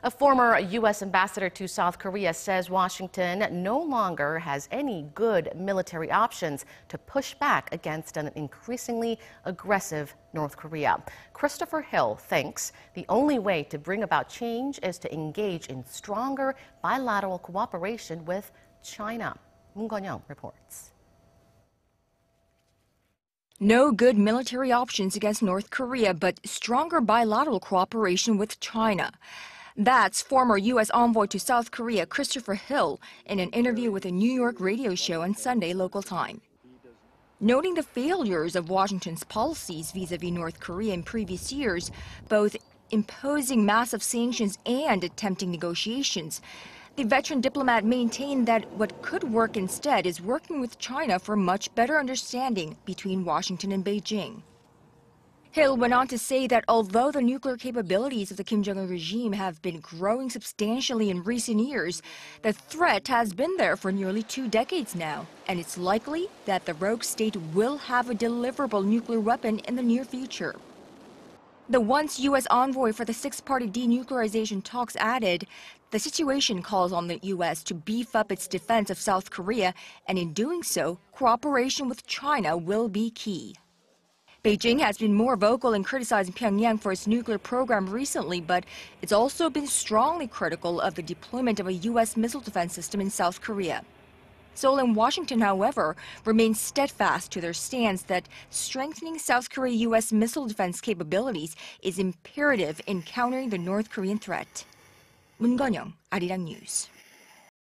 A former U.S. ambassador to South Korea says Washington no longer has any good military options to push back against an increasingly aggressive North Korea. Christopher Hill thinks the only way to bring about change is to engage in stronger bilateral cooperation with China. Connyoung reports. No good military options against North Korea, but stronger bilateral cooperation with China. That's former U.S. envoy to South Korea Christopher Hill in an interview with a New York radio show on Sunday local time. Noting the failures of Washington's policies vis-a-vis North Korea in previous years, both imposing massive sanctions and attempting negotiations, the veteran diplomat maintained that what could work instead is working with China for much better understanding between Washington and Beijing. Hill went on to say that although the nuclear capabilities of the Kim Jong-un regime have been growing substantially in recent years, the threat has been there for nearly 2 decades now, and it's likely that the rogue state will have a deliverable nuclear weapon in the near future. The once U.S. envoy for the six-party denuclearization talks added, the situation calls on the U.S. to beef up its defense of South Korea, and in doing so, cooperation with China will be key. Beijing has been more vocal in criticizing Pyongyang for its nuclear program recently, but it's also been strongly critical of the deployment of a U.S. missile defense system in South Korea. Seoul and Washington, however, remain steadfast to their stance that strengthening South Korea-U.S. missile defense capabilities is imperative in countering the North Korean threat. Connyoung, Arirang News.